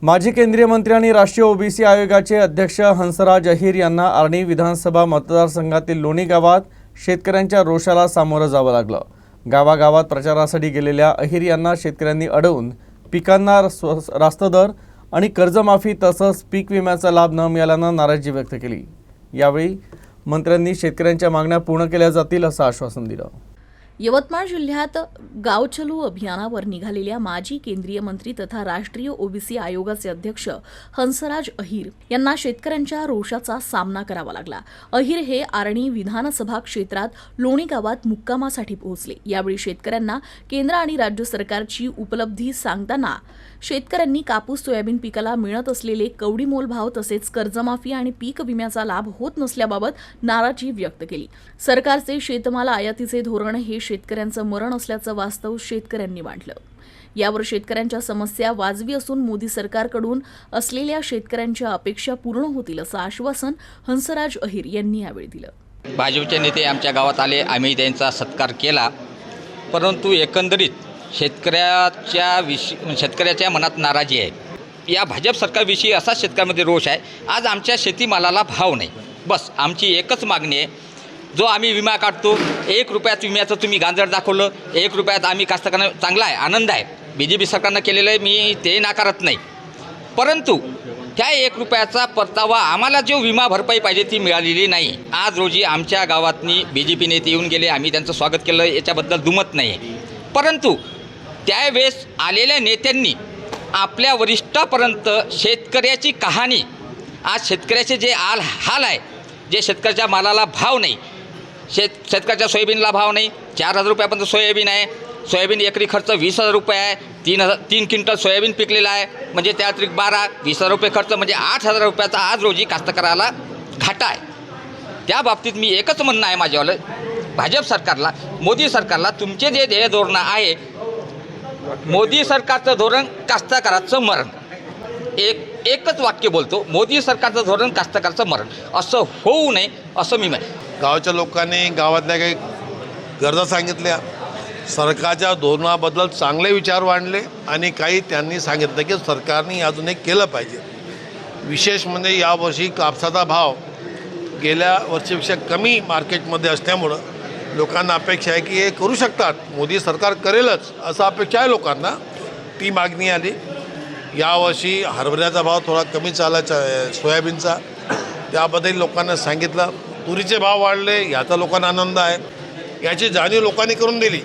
माजी केंद्रीय मंत्री आणि राष्ट्रीय ओबीसी आयोगाचे अध्यक्ष हंसराज अहिर यांना आर्णी विधानसभा मतदारसंघातील लोणी गावात शेतकऱ्यांच्या रोषाला सामोरं जावं लागलं। गावागावात प्रचारासाठी गेलेल्या अहिर यांना शेतकऱ्यांनी अडवून पिकांना रास्त दर आणि कर्जमाफी तसंच पीक विम्याचा लाभ न मिळाल्यानं नाराजी व्यक्त केली। यावेळी मंत्र्यांनी शेतकऱ्यांच्या मागण्या पूर्ण केल्या जातील असं आश्वासन दिलं। यवतमाळ जिल्ह्यात गाव चलो अभियानावर निघालेल्या माजी केंद्रीय मंत्री तथा राष्ट्रीय ओबीसी आयोगाचे अध्यक्ष हंसराज अहिर यांना शेतकऱ्यांच्या रोषाचा सामना करावा लागला। अहिर हे आर्णी विधानसभा क्षेत्रात लोणी गावात मुक्कामासाठी पोहोचले। यावेळी शेतकऱ्यांना केंद्र आणि राज्य सरकारची उपलब्धी सांगताना शेतकऱ्यांनी कापूस सोयाबीन पिकाला मिळत असलेले कवडीमोल भाव तसेच कर्जमाफी आणि पीक विम्याचा लाभ होत नसल्याबाबत नाराजी व्यक्त केली। सरकारचे शेतमाल आयातीचे धोरण हे शेतकऱ्यांचं मरण असल्याचं वास्तव शेतकऱ्यांनी मांडलं। यावर शेतकऱ्यांच्या समस्या वाजवी असून मोदी सरकारकडून असलेल्या शेतकऱ्यांच्या अपेक्षा पूर्ण होतील असं आश्वासन हंसराज अहिर यांनी यावेळी दिलं। भाजपचे नेते आमच्या गावात आले, आम्ही त्यांचा सत्कार केला, परंतु एकंदरीत शेतकऱ्याच्या मनात नाराजी आहे। या भाजप सरकारविषयी असा शेतकऱ्यांमध्ये रोष आहे। आज आमच्या शेतीमालाला भाव नाही। बस आमची एकच मागणी आहे, जो आम्ही विमा काढतो 1 रुपयात विम्याचं तुम्ही गांजर दाखवलं, 1 रुपयात आम्ही कास्तकारांना चांगला आहे, आनंद आहे, बीजेपी सरकारनं केलेलं आहे, मी ते नाकारत नाही, परंतु त्या 1 रुपयाचा परतावा आम्हाला जो विमा भरपाई पाहिजे ती मिळालेली नाही। आज रोजी आमच्या गावातनी बीजेपी नेते येऊन गेले, आम्ही त्यांचं स्वागत केलं, याच्याबद्दल दुमत नाही आहे, परंतु त्यावेळेस आलेल्या नेत्यांनी आपल्या वरिष्ठापर्यंत शेतकऱ्याची कहाणी, आज शेतकऱ्याचे जे हाल आहे, जे शेतकऱ्याच्या मालाला भाव नाही, शेतकऱ्याच्या सोयाबीनला भाव नाही, 4,000 रुपयापर्यंत सोयाबीन आहे, सोयाबीन एकरी खर्च 20,000 रुपये आहे, 3 क्विंटल सोयाबीन पिकलेलं आहे, म्हणजे त्या अतिरिक्त 20,000 रुपये खर्च, म्हणजे 8,000 रुपयाचा आज रोजी कास्तकाराला घाटा आहे। त्या बाबतीत मी एकच म्हणणं आहे माझ्यावालं, भाजप सरकारला, मोदी सरकारला, तुमचे जे ध्येय धोरणं आहे, मोदी सरकारचं धोरण कास्तकाराचं मरण, एकच वाक्य बोलतो, मोदी सरकारचं धोरण कास्तकाराचं मरण, असं होऊ नये असं मी म्हणतो। गावच्या लोकांनी गावातल्या काही गरजा सांगितल्या, सरकारच्या धोरणाबद्दल चांगले विचार मांडले आणि काही त्यांनी सांगितलं की सरकारने अजून एक केलं पाहिजे। विशेष म्हणजे यावर्षी कापसाचा भाव गेल्या वर्षीपेक्षा कमी मार्केटमध्ये असल्यामुळं लोकांना अपेक्षा आहे की हे करू शकतात, मोदी सरकार करेलच असं अपेक्षा आहे लोकांना, ती मागणी आली। यावर्षी हरभऱ्याचा भाव थोडा कमी चालायचा आहे, सोयाबीनचा, त्याबद्दल लोकांना सांगितलं। तुरीचे भाव वाढले, याचा लोकांना आनंद आहे, याची जाणीव लोकांनी करून दिली।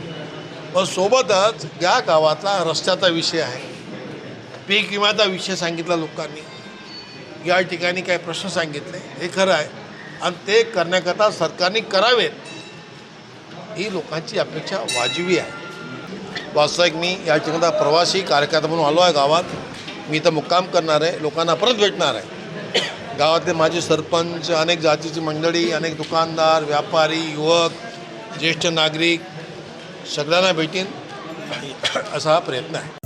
पण सोबतच या गावातला रस्त्याचा विषय आहे, पीक विम्याचा विषय सांगितला लोकांनी, या ठिकाणी काही प्रश्न सांगितले, हे खरं आहे आणि ते करण्याकरता सरकारने करावेत ही लोकांची अपेक्षा वाजवी आहे। वास्तविक मी या ठिकाणी प्रवासी कार्यकर्ता म्हणून आलो आहे गावात, मी इथं मुक्काम करणार आहे, लोकांना परत भेटणार आहे। गावातले माझे सरपंच, अनेक जातीची मंडळी, अनेक दुकानदार, व्यापारी, युवक, ज्येष्ठ नागरिक सगळ्यांना भेटीन असा हा प्रयत्न आहे।